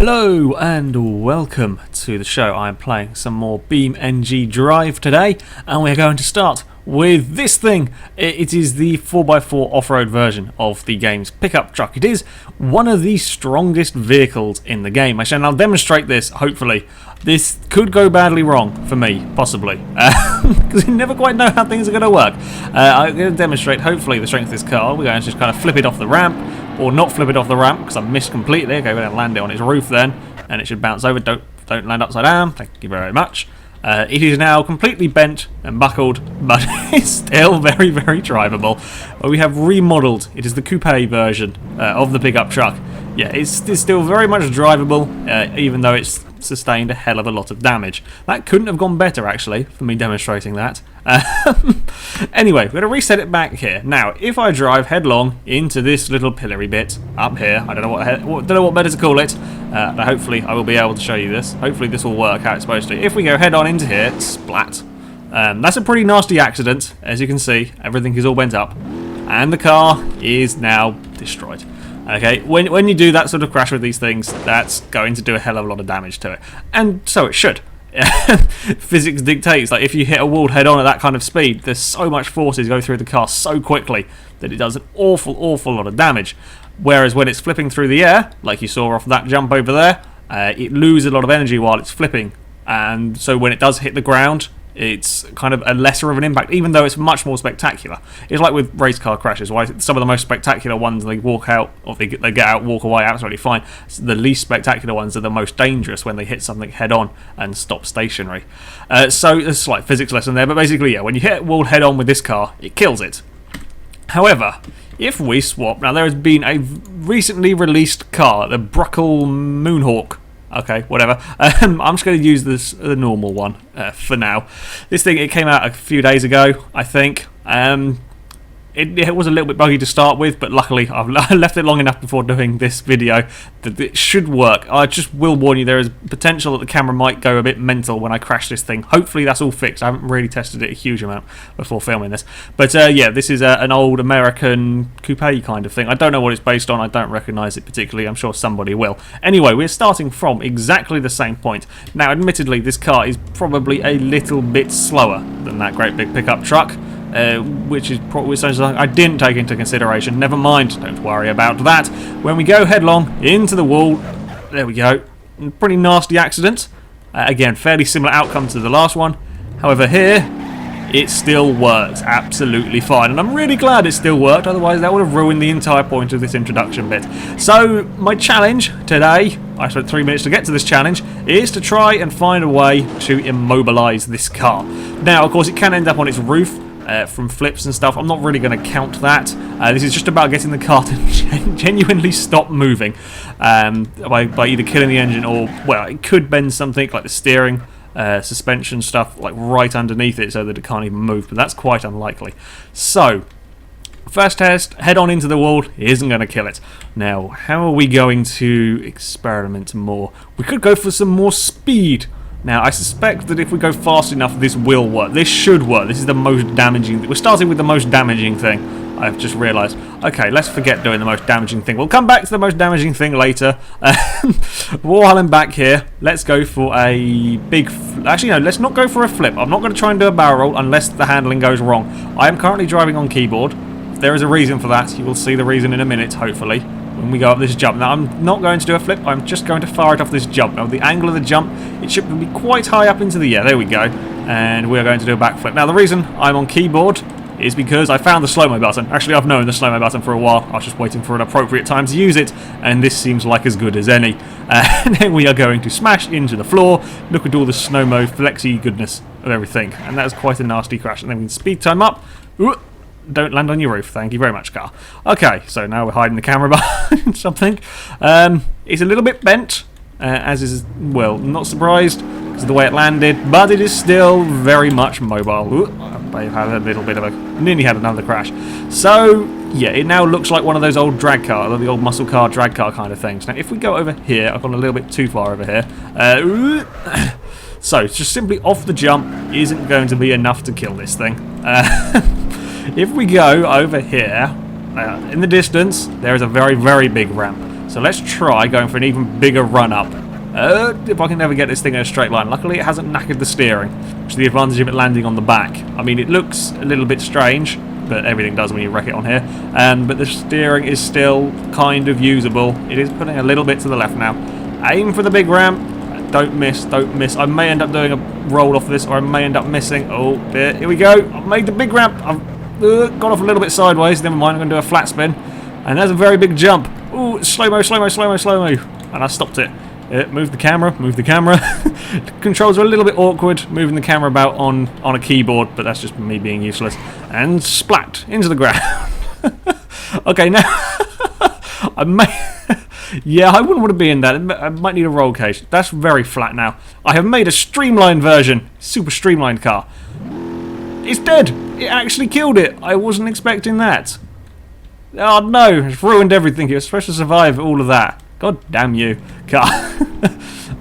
Hello and welcome to the show. I'm playing some more BeamNG Drive today, and we're going to start with this thing. It is the 4x4 off-road version of the game's pickup truck. It is one of the strongest vehicles in the game. Actually, and I'll demonstrate this, hopefully. This could go badly wrong for me, possibly, because you never quite know how things are going to work. I'm going to demonstrate, hopefully, the strength of this car. We're going to just kind of flip it off the ramp, or not flip it off the ramp, because I missed completely. Okay, we're going to land it on its roof then, and it should bounce over. Don't land upside down. Thank you very much. It is now completely bent and buckled, but it's still very, very drivable. We have remodeled. It is the coupe version of the pickup truck. Yeah, it's still very much drivable, even though it's sustained a hell of a lot of damage. That couldn't have gone better, actually, for me demonstrating that. Anyway, we're going to reset it back here. Now, if I drive headlong into this little pillory bit up here, I don't know what better to call it, but hopefully I will be able to show you this. Hopefully this will work how it's supposed to. If we go head on into here, splat. That's a pretty nasty accident. As you can see, everything is all bent up, and the car is now destroyed. Okay, when you do that sort of crash with these things, that's going to do a hell of a lot of damage to it. And so it should. Physics dictates that if you hit a wall head on at that kind of speed, there's so much forces go through the car so quickly that it does an awful lot of damage. Whereas when it's flipping through the air, like you saw off that jump over there, it loses a lot of energy while it's flipping. And so when it does hit the ground, it's kind of a lesser of an impact, even though it's much more spectacular. It's like with race car crashes, why some of the most spectacular ones, they walk out, or they get out, walk away, absolutely fine. The least spectacular ones are the most dangerous when they hit something head on and stop stationary. So there's a slight physics lesson there, but basically, yeah, when you hit a wall head on with this car, it kills it. However, if we swap, now there has been a recently released car, the Bruckell MoonHawk. Okay, whatever. I'm just going to use the normal one for now. This thing, it came out a few days ago, I think. It was a little bit buggy to start with, but luckily I've left it long enough before doing this video that it should work. I just will warn you, there is potential that the camera might go a bit mental when I crash this thing. Hopefully that's all fixed. I haven't really tested it a huge amount before filming this. But yeah, this is an old American coupe kind of thing. I don't know what it's based on. I don't recognise it particularly. I'm sure somebody will. Anyway, we're starting from exactly the same point. Now, admittedly, this car is probably a little bit slower than that great big pickup truck. Which is probably something I didn't take into consideration. Never mind, don't worry about that. When we go headlong into the wall, there we go. Pretty nasty accident. Again, fairly similar outcome to the last one. However, here, it still works absolutely fine. And I'm really glad it still worked, otherwise that would have ruined the entire point of this introduction bit. So, my challenge today, I spent 3 minutes to get to this challenge, is to try and find a way to immobilise this car. Now, of course, it can end up on its roof, from flips and stuff. I'm not really going to count that. This is just about getting the car to genuinely stop moving by either killing the engine or, well, it could bend something like the steering, suspension stuff, like right underneath it so that it can't even move, but that's quite unlikely. So, first test, head on into the wall, isn't going to kill it. Now, how are we going to experiment more? We could go for some more speed. Now, I suspect that if we go fast enough, this will work. This should work. This is the most damaging thing. We're starting with the most damaging thing, I've just realised. Okay, let's forget doing the most damaging thing. We'll come back to the most damaging thing later. While I'm back here, let's go for a big... Actually, no, let's not go for a flip. I'm not going to try and do a barrel roll unless the handling goes wrong. I am currently driving on keyboard. There is a reason for that. You will see the reason in a minute, hopefully, when we go up this jump. Now, I'm not going to do a flip, I'm just going to fire it off this jump. Now, the angle of the jump, it should be quite high up into the air. There we go. And we're going to do a backflip. Now, the reason I'm on keyboard is because I found the slow-mo button. Actually, I've known the slow-mo button for a while. I was just waiting for an appropriate time to use it, and this seems like as good as any. And then we are going to smash into the floor. Look at all the slow-mo flexy goodness of everything. And that is quite a nasty crash. And then we can speed time up. Ooh. Don't land on your roof, thank you very much, car. Okay, so now we're hiding the camera behind something. It's a little bit bent, as is, well, not surprised because of the way it landed, but it is still very much mobile. Ooh, I've had a little bit of nearly had another crash. So, yeah, it now looks like one of those old drag car, the old muscle car, drag car kind of things. Now, if we go over here, I've gone a little bit too far over here. So, just simply off the jump isn't going to be enough to kill this thing. If we go over here, in the distance, there is a very, very big ramp. So let's try going for an even bigger run up. If I can never get this thing in a straight line. Luckily, it hasn't knackered the steering, which is the advantage of it landing on the back. I mean, it looks a little bit strange, but everything does when you wreck it on here. But the steering is still kind of usable. It is putting a little bit to the left now. Aim for the big ramp. Don't miss, don't miss. I may end up doing a roll off this, or I may end up missing. Oh, there, here we go. I've made the big ramp. I've gone off a little bit sideways. Never mind, I'm going to do a flat spin. And there's a very big jump. Ooh, slow-mo, slow-mo, slow-mo, slow-mo. And I stopped it. Move the camera, move the camera. The controls are a little bit awkward, moving the camera about on a keyboard, but that's just me being useless. And splat into the ground. Okay, now I may... Yeah, I wouldn't want to be in that. I might need a roll cage. That's very flat now. I have made a streamlined version. Super streamlined car. It's dead. It actually killed it. I wasn't expecting that. Oh no, it's ruined everything. You're supposed to survive all of that. God damn you, car.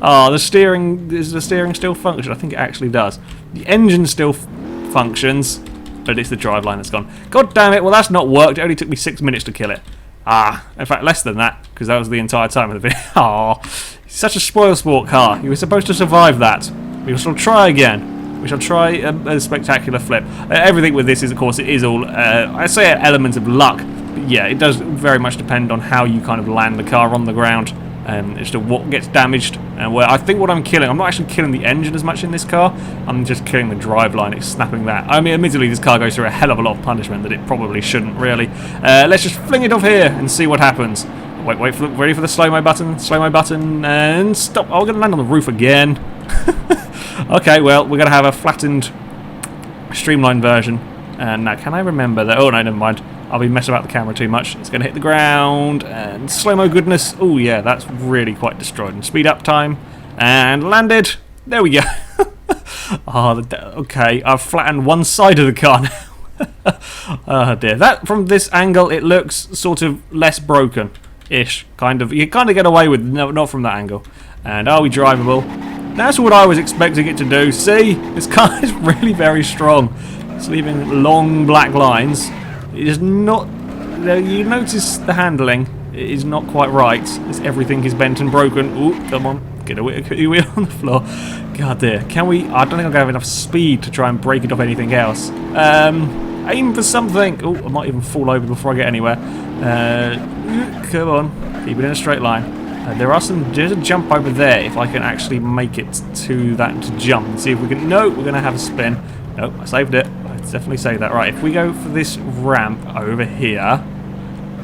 Oh, the steering, does the steering still function? I think it actually does. The engine still functions, but it's the driveline that's gone. God damn it, well that's not worked. It only took me 6 minutes to kill it. Ah, in fact less than that, because that was the entire time of the video. Oh, such a spoil sport car. You were supposed to survive that. We shall try again. We shall try a spectacular flip. Everything with this is, of course, it is all, I say elements of luck. Yeah, it does very much depend on how you kind of land the car on the ground, as to what gets damaged and where. I think what I'm killing, I'm not actually killing the engine as much in this car, I'm just killing the driveline. It's snapping that. I mean, admittedly, this car goes through a hell of a lot of punishment that it probably shouldn't really. Let's just fling it off here and see what happens. Wait for ready for the slow-mo button, and stop. Oh, we're going to land on the roof again. Okay, well, we're going to have a flattened, streamlined version. And now, can I remember that? Oh, no, never mind. I'll be messing about the camera too much. It's going to hit the ground, and slow-mo goodness. Oh, yeah, that's really quite destroyed. And speed up time, and landed. There we go. Oh, okay, I've flattened one side of the car now. Oh, dear. That, from this angle, it looks sort of less broken-ish, kind of. You kind of get away with, no, not from that angle. And are we drivable? That's what I was expecting it to do. See? This car is really very strong. It's leaving long black lines. It is not... You notice the handling. It is not quite right. Everything is bent and broken. Ooh, come on. Get a wheel on the floor. God dear. Can we... I don't think I'm going to have enough speed to try and break it off anything else. Aim for something. Oh, I might even fall over before I get anywhere. Come on. Keep it in a straight line. There's a jump over there, if I can actually make it to that jump. And see if we can... No, we're going to have a spin. Nope, I saved it. I definitely saved that. Right, if we go for this ramp over here.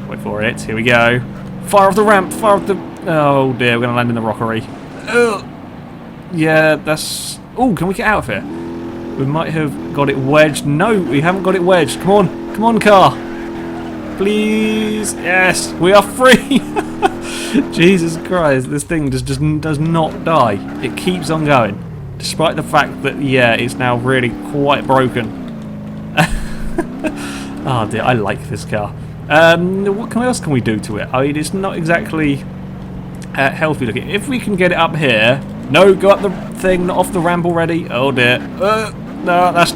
Wait for it. Here we go. Fire off the ramp. Fire off the... Oh dear, we're going to land in the rockery. Yeah, that's... Oh, can we get out of here? We might have got it wedged. No, we haven't got it wedged. Come on. Come on, car. Please. Yes, we are free. Jesus Christ, this thing just does not die. It keeps on going. Despite the fact that, yeah, it's now really quite broken. Oh dear, I like this car. What else can we do to it? I mean, it's not exactly healthy looking. If we can get it up here... No, go up the thing, not off the ramp already. Oh dear. No, that's...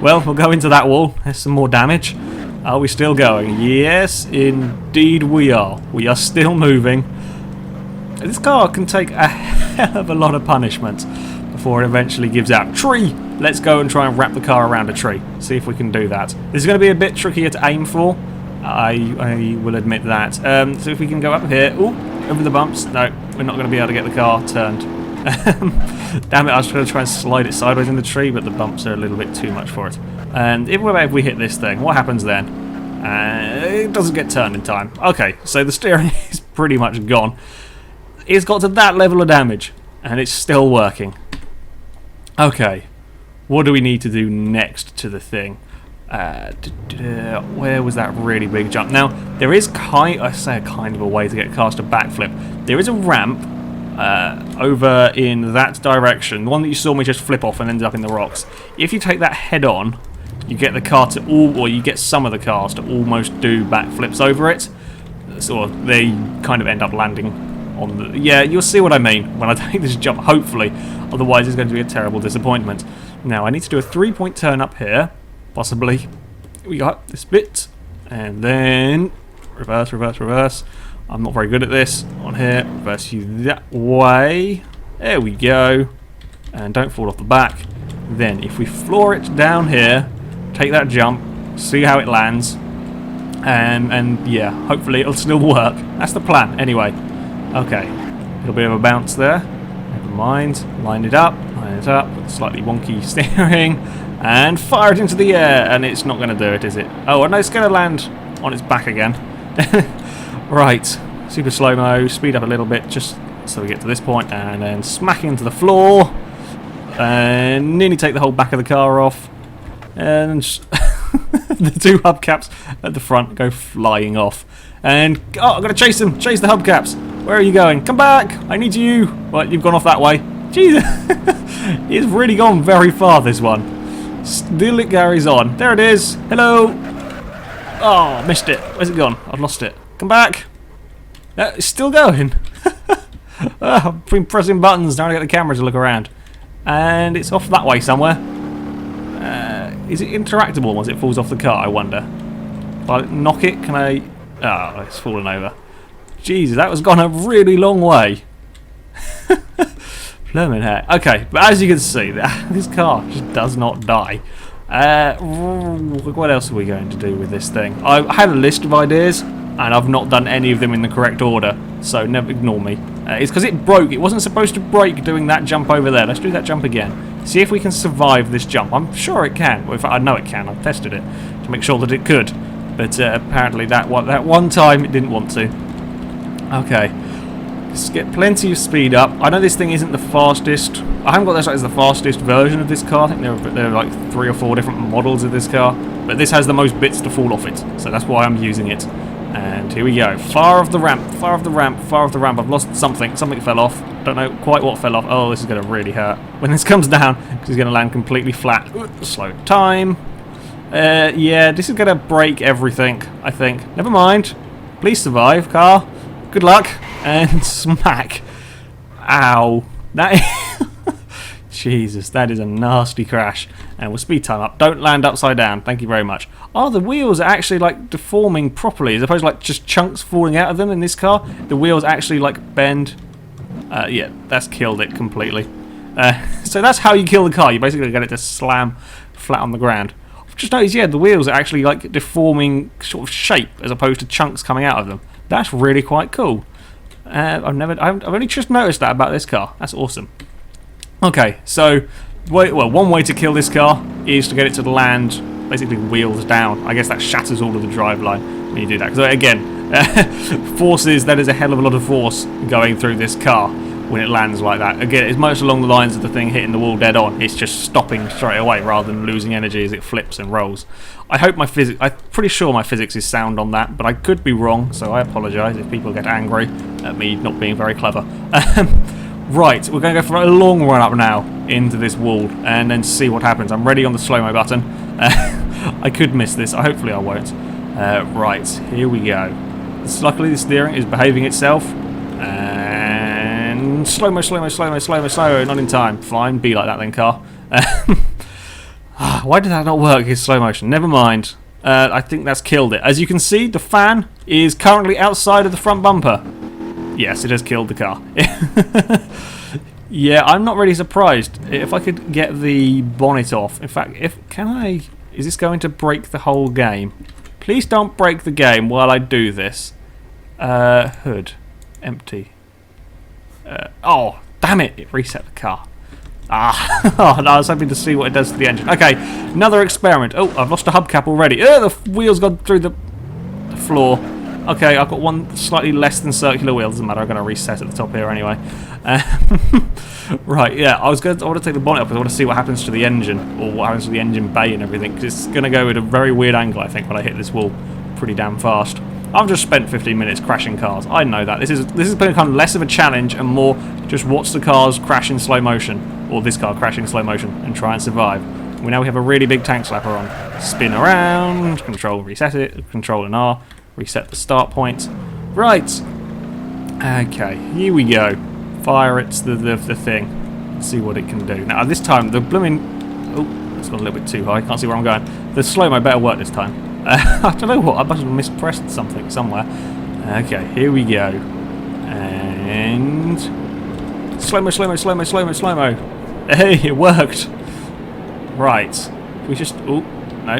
Well, we'll go into that wall. There's some more damage. Are we still going? Yes, indeed we are. We are still moving. This car can take a hell of a lot of punishment before it eventually gives out. Tree! Let's go and try and wrap the car around a tree. See if we can do that. This is going to be a bit trickier to aim for. I will admit that. So if we can go up here. Ooh, over the bumps. No, we're not going to be able to get the car turned. Damn it, I was going to try and slide it sideways in the tree, but the bumps are a little bit too much for it. And if we hit this thing, what happens then? It doesn't get turned in time. Okay, so the steering is pretty much gone. It's got to that level of damage, and it's still working. Okay, what do we need to do next to the thing? Where was that really big jump? Now, there is kind of a way to get cars to backflip. There is a ramp over in that direction, the one that you saw me just flip off and end up in the rocks. If you take that head on, you get the car to or you get some of the cars to almost do backflips over it. So they kind of end up landing on the... Yeah, you'll see what I mean when I take this jump, hopefully. Otherwise, it's going to be a terrible disappointment. Now, I need to do a 3-point turn up here, possibly. We got this bit, and then reverse, reverse, reverse. I'm not very good at this. On here, reverse you that way. There we go. And don't fall off the back. Then, if we floor it down here, take that jump, see how it lands, and yeah, hopefully it'll still work. That's the plan, anyway. Okay, a little bit of a bounce there. Never mind. Line it up, with slightly wonky steering, and fire it into the air. And it's not going to do it, is it? Oh, no, it's going to land on its back again. Right, super slow-mo, speed up a little bit just so we get to this point, and then smack into the floor, and nearly take the whole back of the car off, and the two hubcaps at the front go flying off. And, oh, I've got to chase them, chase the hubcaps. Where are you going? Come back, I need you. Well, you've gone off that way. Jesus, it's really gone very far, this one. Still it carries on. There it is, hello. Oh, missed it. Where's it gone? I've lost it. Come back. It's still going. I've been pressing buttons trying to get the camera to look around. And it's off that way somewhere. Is it interactable once it falls off the car, I wonder? If I knock it, can I... Oh, it's fallen over. Jesus, that was gone a really long way. Blimmin' heck. Okay, but as you can see, this car just does not die. What else are we going to do with this thing? I had a list of ideas, and I've not done any of them in the correct order, so never ignore me. It's because it broke. It wasn't supposed to break doing that jump over there. Let's do that jump again. See if we can survive this jump. I'm sure it can. Well, in fact, I know it can. I've tested it to make sure that it could. But apparently that one time it didn't want to. Okay. Let's get plenty of speed up. I know this thing isn't the fastest. I haven't got this as the fastest version of this car. I think there are like 3 or 4 different models of this car. But this has the most bits to fall off it. So that's why I'm using it. And here we go. Far off the ramp, far off the ramp, far off the ramp. I've lost something. Something fell off. Don't know quite what fell off. Oh, this is going to really hurt. When this comes down, because it's going to land completely flat. Slow time. Yeah, this is going to break everything, I think. Never mind. Please survive, car. Good luck. And smack. Ow. That Jesus, that is a nasty crash. And we'll speed time up. Don't land upside down. Thank you very much. Oh, the wheels are actually like deforming properly, as opposed to like just chunks falling out of them in this car. The wheels actually like bend. Yeah, that's killed it completely. So that's how you kill the car. You basically get it to slam flat on the ground. I've just noticed, yeah, the wheels are actually like deforming sort of shape as opposed to chunks coming out of them. That's really quite cool. I've only just noticed that about this car. That's awesome. Okay, so one way to kill this car is to get it to land basically wheels down. I guess that shatters all of the driveline when you do that. Because again, forces, that is a hell of a lot of force going through this car when it lands like that. Again, it's much along the lines of the thing hitting the wall dead on. It's just stopping straight away rather than losing energy as it flips and rolls. I hope my physics... I'm pretty sure my physics is sound on that, but I could be wrong, so I apologise if people get angry at me not being very clever. Right, we're going to go for a long run up now into this wall and then see what happens. I'm ready on the slow-mo button. I could miss this. Hopefully I won't. Right, here we go. Luckily the steering is behaving itself. And slow-mo, slow-mo, slow-mo, slow-mo, slow-mo. Not in time. Fine, be like that then, car. Why did that not work in slow motion? Never mind. I think that's killed it. As you can see, the fan is currently outside of the front bumper. Yes, it has killed the car. Yeah, I'm not really surprised. If I could get the bonnet off. In fact, is this going to break the whole game? Please don't break the game while I do this. Hood. Empty. Oh, damn it. It reset the car. Oh, no, I was hoping to see what it does to the engine. Okay, another experiment. Oh, I've lost a hubcap already. The wheel's gone through the floor. Okay, I've got one slightly less than circular wheel. Doesn't matter, I'm going to reset at the top here anyway. Right, yeah, I want to take the bonnet off because I want to see what happens to the engine, or what happens to the engine bay and everything, because it's going to go at a very weird angle, I think, when I hit this wall pretty damn fast. I've just spent 15 minutes crashing cars. I know that. This is become less of a challenge and more just watch the cars crash in slow motion, or this car crash in slow motion, and try and survive. We have a really big tank slapper on. Spin around, control, reset it, control and R, reset the start point. Right. Okay, here we go. Fire it to the thing. Let's see what it can do. Now this time the blooming... Oh, that's gone a little bit too high. Can't see where I'm going. The slow-mo better work this time. I don't know what. I must have mispressed something somewhere. Okay, here we go. And slow-mo, slow-mo, slow-mo, slow-mo, slow-mo. Hey, it worked. Right. We just... Oh, no.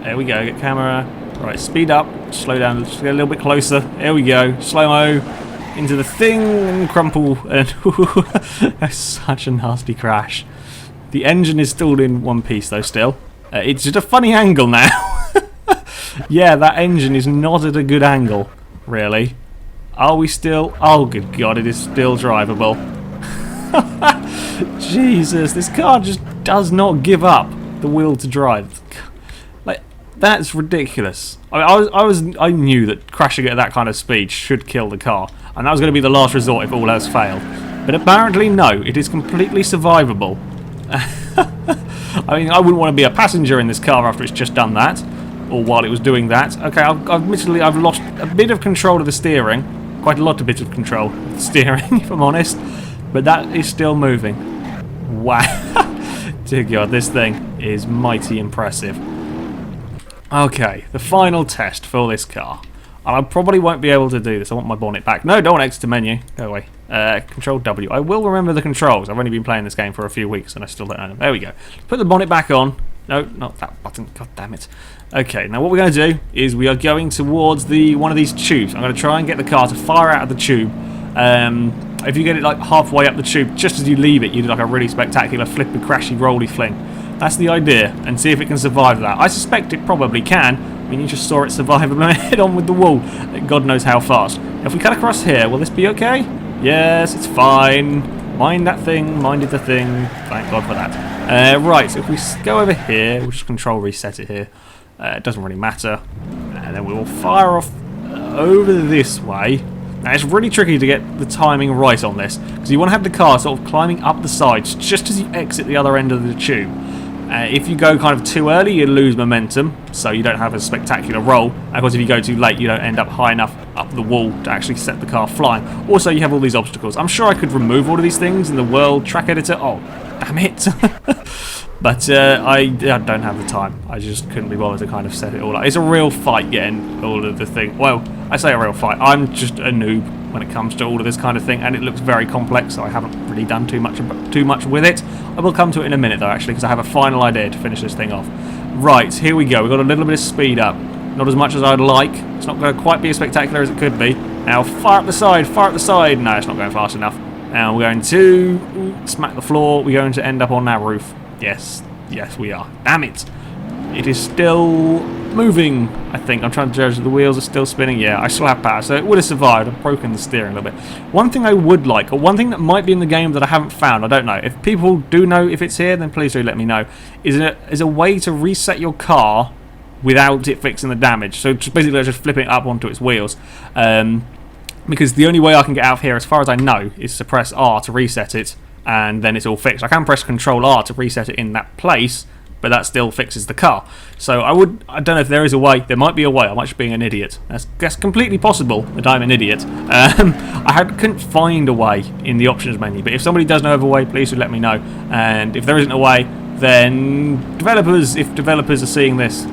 There we go. Get camera. Right, speed up. Slow down. Just get a little bit closer. There we go. Slow-mo. Into the thing and crumple. And that's such a nasty crash. The engine is still in one piece, though, still. It's just a funny angle now. Yeah, that engine is not at a good angle, really. Are we still... Oh, good God, it is still drivable. Jesus, this car just does not give up the will to drive. Like, that's ridiculous. I knew that crashing at that kind of speed should kill the car, and that was going to be the last resort if all else failed. But apparently, no, it is completely survivable. I mean, I wouldn't want to be a passenger in this car after it's just done that, or while it was doing that. Okay, admittedly, I've lost a bit of control of the steering, quite a lot of bits of control of the steering, if I'm honest, but that is still moving. Wow. Dear God, this thing is mighty impressive. Okay, the final test for this car. And I probably won't be able to do this. I want my bonnet back. No, don't want exit to menu. Go away. Control W. I will remember the controls. I've only been playing this game for a few weeks and I still don't know them. There we go. Put the bonnet back on. No, not that button. God damn it. Okay, now what we're going to do is we are going towards one of these tubes. I'm going to try and get the car to fire out of the tube. If you get it like halfway up the tube, just as you leave it, you do like a really spectacular flippy, crashy, rolly fling. That's the idea, and see if it can survive that. I suspect it probably can. I mean, you just saw it survive and head on with the wall. God knows how fast. If we cut across here, will this be okay? Yes, it's fine. Mind that thing, minded the thing. Thank God for that. Right, so if we go over here, we'll just control reset it here. It doesn't really matter. And then we will fire off over this way. Now, it's really tricky to get the timing right on this, because you want to have the car sort of climbing up the sides just as you exit the other end of the tube. If you go kind of too early, you lose momentum, so you don't have a spectacular roll. And of course, if you go too late, you don't end up high enough up the wall to actually set the car flying. Also, you have all these obstacles. I'm sure I could remove all of these things in the World Track Editor. Oh, damn it. But I don't have the time. I just couldn't be bothered to kind of set it all up. It's a real fight getting all of the thing. Well, I say a real fight. I'm just a noob when it comes to all of this kind of thing, and it looks very complex, so I haven't really done too much with it. I will come to it in a minute, though, actually, because I have a final idea to finish this thing off. Right, here we go. We've got a little bit of speed up. Not as much as I'd like. It's not going to quite be as spectacular as it could be. Now, fire up the side, fire up the side. No, it's not going fast enough. Now we're going to smack the floor. We're going to end up on that roof. Yes, yes, we are. Damn it. It is still moving, I think. I'm trying to judge. The wheels are still spinning. Yeah, I still have power, so it would have survived. I've broken the steering a little bit. One thing I would like, or one thing that might be in the game that I haven't found, I don't know. If people do know if it's here, then please do let me know. Is a way to reset your car without it fixing the damage. So just basically just flipping it up onto its wheels. Because the only way I can get out of here, as far as I know, is to press R to reset it, and then it's all fixed. I can press Control R to reset it in that place, but that still fixes the car. So I don't know if there is a way. There might be a way. I might just being an idiot. That's completely possible that I'm an idiot. I couldn't find a way in the options menu, but if somebody does know of a way, please do let me know. And if there isn't a way, then developers, if developers are seeing this,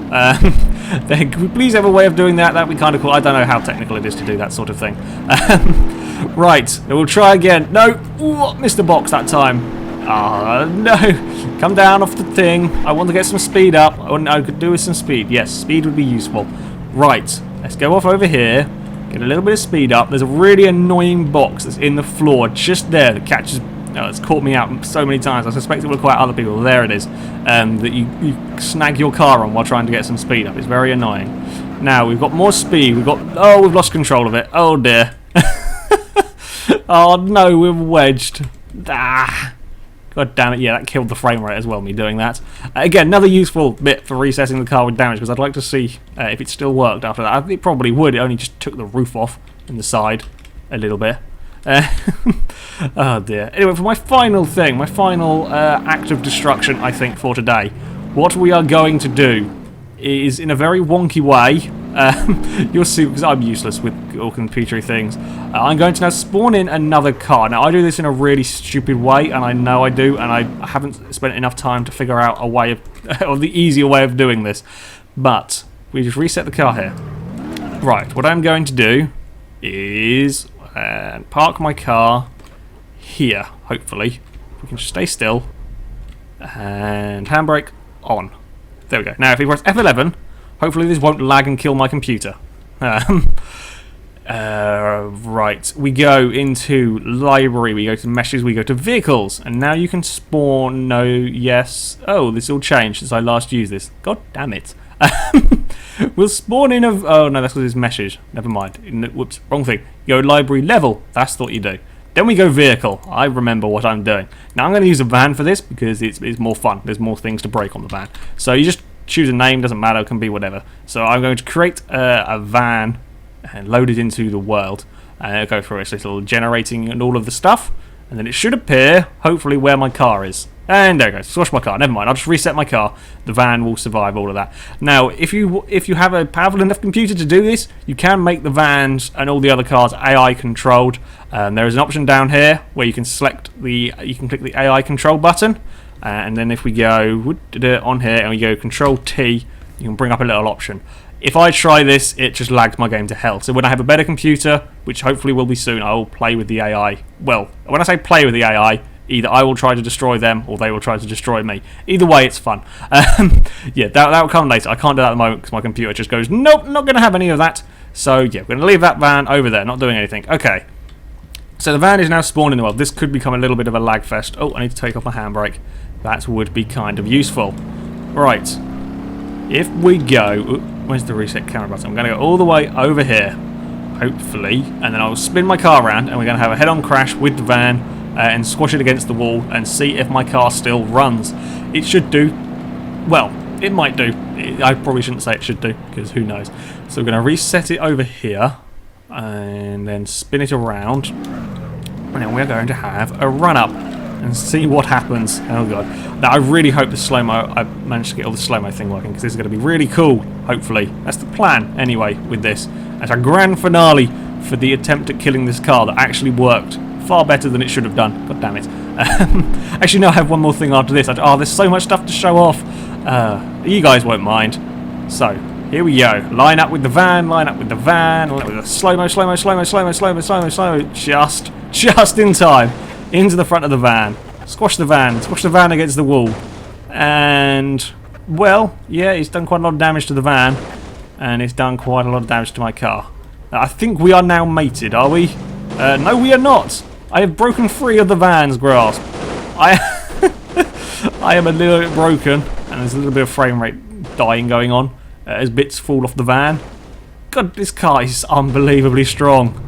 then could we please have a way of doing that? That'd be kind of cool. I don't know how technical it is to do that sort of thing. Right, we'll try again. No, ooh, missed the box that time. Ah, no. Come down off the thing. I want to get some speed up. I could do with some speed. Yes, speed would be useful. Right, let's go off over here. Get a little bit of speed up. There's a really annoying box that's in the floor just there that catches... Oh, it's caught me out so many times. I suspect it will quite other people. There it is. That you snag your car on while trying to get some speed up. It's very annoying. Now, we've got more speed. We've lost control of it. Oh, dear. Oh, no, we're wedged. Ah. God damn it, yeah, that killed the frame rate as well, me doing that. Again, another useful bit for resetting the car with damage, because I'd like to see if it still worked after that. I think it probably would. It only just took the roof off in the side a little bit. Oh dear. Anyway, for my final thing, my final act of destruction, I think, for today, what we are going to do is, in a very wonky way, you'll see, because I'm useless with all computery things, I'm going to now spawn in another car. Now, I do this in a really stupid way, and I know I do, and I haven't spent enough time to figure out a way of, or the easier way of doing this. But we just reset the car here. Right, what I'm going to do is park my car here, hopefully. We can just stay still. And handbrake on. There we go. Now, if we press F11, hopefully this won't lag and kill my computer. Right, we go into library, we go to meshes, we go to vehicles, and now you can spawn, no, yes. Oh, this all changed since I last used this. God damn it. We'll spawn in a, oh no, that's because it's meshes. Never mind. Whoops, wrong thing. You go library level, that's what you do. Then we go vehicle. I remember what I'm doing. Now I'm going to use a van for this because it's more fun. There's more things to break on the van. So you just choose a name, doesn't matter, it can be whatever. So I'm going to create a van and load it into the world. And go through its little generating and all of the stuff. And then it should appear, hopefully, where my car is. And there it goes. Squash my car. Never mind. I'll just reset my car. The van will survive all of that. Now, if you have a powerful enough computer to do this, you can make the vans and all the other cars AI controlled. There is an option down here where you can click the AI control button, and then if we go on here and we go Control T, you can bring up a little option. If I try this, it just lagged my game to hell. So when I have a better computer, which hopefully will be soon, I will play with the AI. Well, when I say play with the AI, either I will try to destroy them or they will try to destroy me. Either way, it's fun. Yeah, that will come later. I can't do that at the moment because my computer just goes, nope, not going to have any of that. So yeah, we're going to leave that van over there, not doing anything. Okay. So the van is now spawned in the world. This could become a little bit of a lag fest. Oh, I need to take off my handbrake. That would be kind of useful. Right. If we go... where's the reset camera button? I'm going to go all the way over here, hopefully, and then I'll spin my car around, and we're going to have a head-on crash with the van and squash it against the wall and see if my car still runs. It should do. Well, it might do. I probably shouldn't say it should do, because who knows. So we're going to reset it over here, and then spin it around, and then we're going to have a run-up and see what happens. Oh god. Now I really hope the slow-mo, I managed to get all the slow-mo thing working, because this is going to be really cool, hopefully. That's the plan, anyway, with this. As a grand finale for the attempt at killing this car that actually worked. Far better than it should have done. God damn it. Actually, no, I have one more thing after this. Oh, there's so much stuff to show off. You guys won't mind. So, here we go. Line up with the van, line up with the van, line up with the slow-mo, slow-mo, slow-mo, slow-mo, slow-mo, slow-mo, slow-mo. Just in time. Into the front of the van. Squash the van against the wall. And, well, yeah, it's done quite a lot of damage to the van. And it's done quite a lot of damage to my car. I think we are now mated, are we? No, we are not. I have broken free of the van's grasp. I am a little bit broken, and there's a little bit of frame rate dying going on as bits fall off the van. God, this car is unbelievably strong.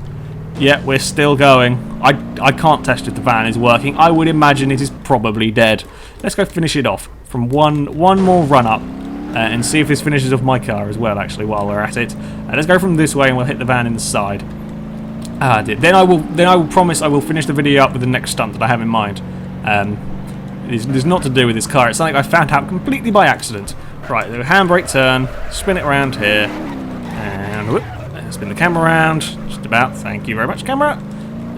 Yeah, we're still going. I can't test if the van is working. I would imagine it is probably dead. Let's go finish it off from one more run up and see if this finishes off my car as well, actually, while we're at it. Let's go from this way and we'll hit the van in the side. Then I will promise I will finish the video up with the next stunt that I have in mind. It's not to do with this car. It's something I found out completely by accident. Right, the handbrake turn, spin it around here, and whoop, spin the camera around, just about. Thank you very much, camera.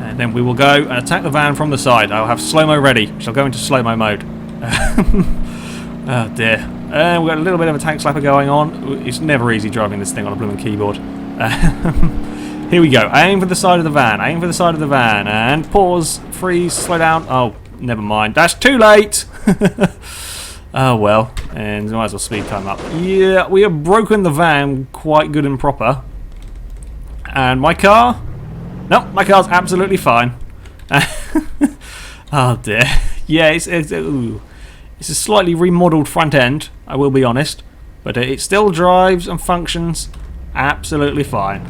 And then we will go and attack the van from the side. I'll have slow-mo ready. Shall go into slow-mo mode. Oh dear. We've got a little bit of a tank slapper going on. It's never easy driving this thing on a blooming keyboard. Here we go. Aim for the side of the van. Aim for the side of the van. And pause. Freeze. Slow down. Oh, never mind. That's too late. Oh, well. And we might as well speed time up. Yeah, we have broken the van quite good and proper. And my car? No, my car's absolutely fine. Oh, dear. Yeah, it's a slightly remodeled front end, I will be honest. But it still drives and functions absolutely fine.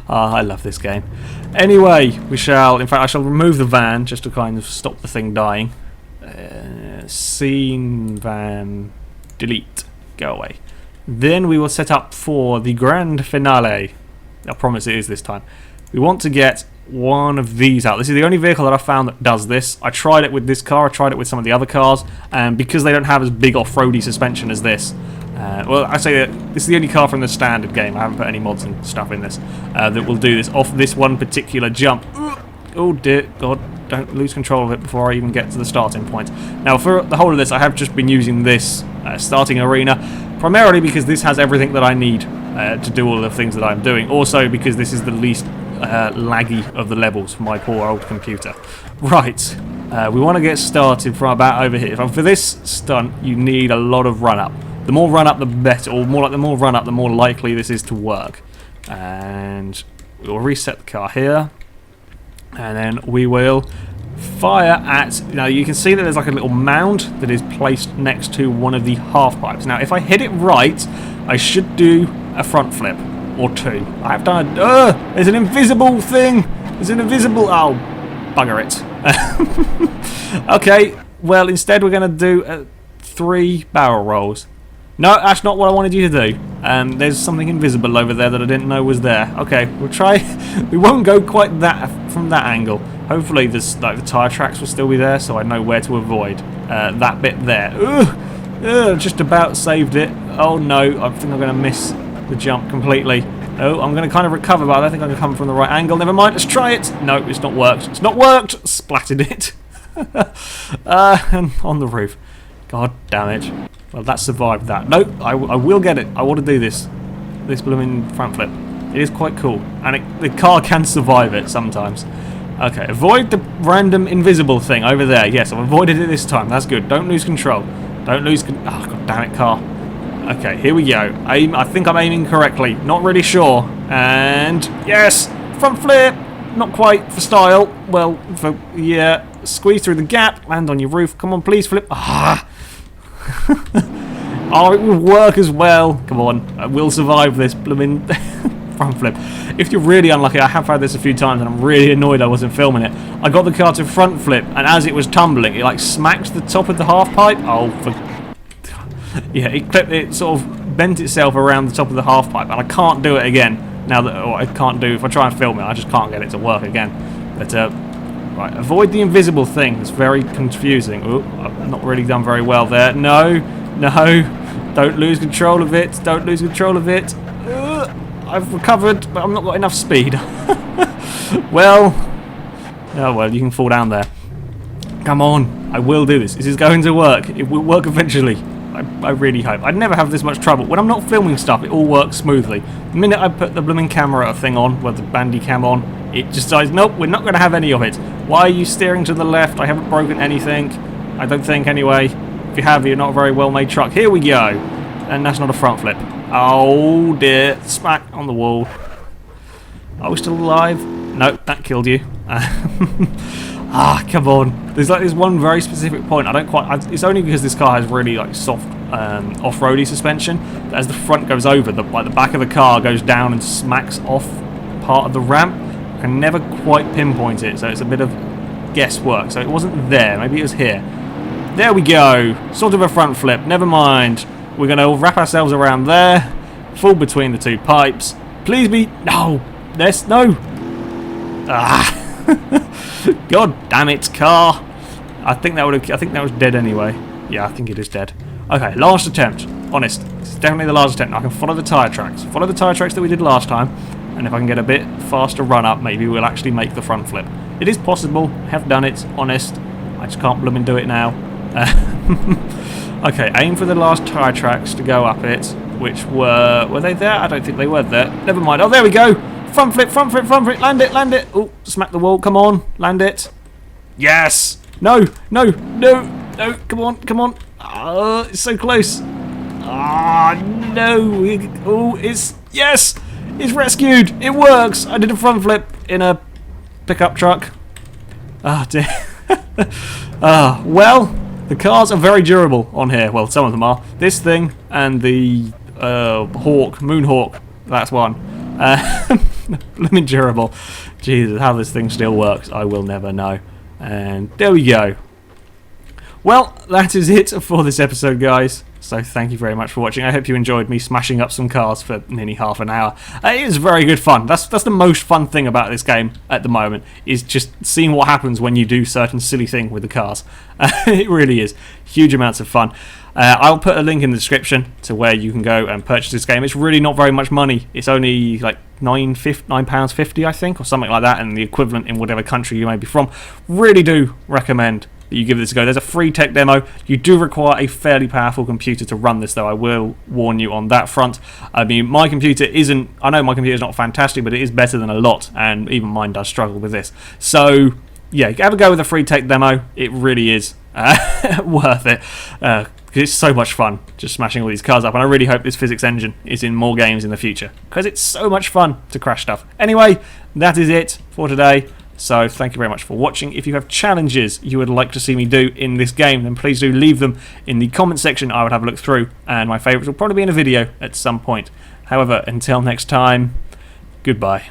Oh, I love this game. Anyway, in fact, I shall remove the van just to kind of stop the thing dying. Scene, van, delete, go away. Then we will set up for the grand finale. I promise it is this time. We want to get one of these out. This is the only vehicle that I found that does this. I tried it with this car, I tried it with some of the other cars, and because they don't have as big off-roady suspension as this, well, I say that this is the only car from the standard game. I haven't put any mods and stuff in this that will do this off this one particular jump. Oh dear God, don't lose control of it before I even get to the starting point. Now for the whole of this I have just been using this starting arena, primarily because this has everything that I need to do all the things that I'm doing. Also because this is the least laggy of the levels for my poor old computer. Right, we want to get started from about over here. For this stunt, you need a lot of run-up. The more run-up, the better, or more like the more run-up, the more likely this is to work. And we'll reset the car here, and then we will fire at, now you can see that there's like a little mound that is placed next to one of the half pipes. Now if I hit it right, I should do a front flip or two. I have done a, there's an invisible thing, there's an invisible, oh bugger it. Okay, well instead we're going to do 3 barrel rolls. No, that's not what I wanted you to do. There's something invisible over there that I didn't know was there. Okay, we'll try. We won't go quite that from that angle. Hopefully, like the tyre tracks will still be there, so I know where to avoid that bit there. Just about saved it. Oh no, I think I'm going to miss the jump completely. Oh, I'm going to kind of recover, but I don't think I'm going to come from the right angle. Never mind, let's try it. No, it's not worked. It's not worked. Splattered it. And on the roof. God damn it. Well, that survived that. No, I will get it. I want to do this. This blooming front flip. It is quite cool. And the car can survive it sometimes. Okay, avoid the random invisible thing over there. Yes, I've avoided it this time. That's good. Don't lose control. Don't lose... Oh, god damn it, car. Okay, here we go. Aim. I think I'm aiming correctly. Not really sure. And... Yes! Front flip! Not quite for style. Well, for... Yeah. Squeeze through the gap. Land on your roof. Come on, please flip. Ah! Oh, it will work as well. Come on, I will survive this blooming front flip. If you're really unlucky, I have had this a few times and I'm really annoyed I wasn't filming it. I got the car to front flip and as it was tumbling, it like smacked the top of the half pipe. Oh, yeah, it sort of bent itself around the top of the half pipe and I can't do it again. Now that I can't do, if I try and film it, I just can't get it to work again. But right, avoid the invisible thing. It's very confusing. Oh, I've not really done very well there. No, no, don't lose control of it. Don't lose control of it. I've recovered, but I've not got enough speed. Well, oh well, you can fall down there. Come on, I will do this. This is going to work. It will work eventually. I really hope. I'd never have this much trouble. When I'm not filming stuff, it all works smoothly. The minute I put the blooming camera thing on, well, the bandy cam on, it just decides, nope, we're not going to have any of it. Why are you steering to the left? I haven't broken anything. I don't think, anyway. If you have, you're not a very well-made truck. Here we go. And that's not a front flip. Oh, dear. Smack on the wall. Are we still alive? Nope, that killed you. Ah, come on. There's like this one very specific point. I don't quite... it's only because this car has really like soft off-roady suspension. That as the front goes over, the back of the car goes down and smacks off part of the ramp. I can never quite pinpoint it, so it's a bit of guesswork. So it wasn't there. Maybe it was here. There we go. Sort of a front flip. Never mind. We're going to wrap ourselves around there. Fall between the 2 pipes. Please be... No. There's... No. Ah. God damn it, car. I think that was dead anyway. Yeah, I think it is dead. Okay, last attempt. Honest. It's definitely the last attempt. I can follow the tyre tracks. Follow the tyre tracks that we did last time. And if I can get a bit faster run up, maybe we'll actually make the front flip. It is possible. I have done it. Honest. I just can't blooming do it now. Okay, aim for the last tyre tracks to go up it. Which were they there? I don't think they were there. Never mind. Oh, there we go. Front flip, front flip, front flip. Land it, land it. Oh, smack the wall. Come on. Land it. Yes. No, no, no, no. Come on, come on. Oh, it's so close. Ah, no. Oh, it's... Yes. It's rescued. It works. I did a front flip in a pickup truck. Ah, dear. Well, the cars are very durable on here. Well, some of them are. This thing and the MoonHawk. That's one. Blooming durable. Jesus, how this thing still works, I will never know. And there we go. Well, that is it for this episode, guys. So thank you very much for watching. I hope you enjoyed me smashing up some cars for nearly half an hour. It is very good fun. That's the most fun thing about this game at the moment, is just seeing what happens when you do certain silly thing with the cars. It really is. Huge amounts of fun. I'll put a link in the description to where you can go and purchase this game. It's really not very much money. It's only like £9.50, I think, or something like that, and the equivalent in whatever country you may be from. Really do recommend that you give this a go. There's a free tech demo. You do require a fairly powerful computer to run this, though. I will warn you on that front. I mean, my computer isn't... I know my computer is not fantastic, but it is better than a lot, and even mine does struggle with this. So, yeah, have a go with a free tech demo. It really is worth it. It's so much fun just smashing all these cars up, and I really hope this physics engine is in more games in the future, because it's so much fun to crash stuff. Anyway, that is it for today, so thank you very much for watching. If you have challenges you would like to see me do in this game, then please do leave them in the comment section. I would have a look through, and my favourites will probably be in a video at some point. However, until next time, goodbye.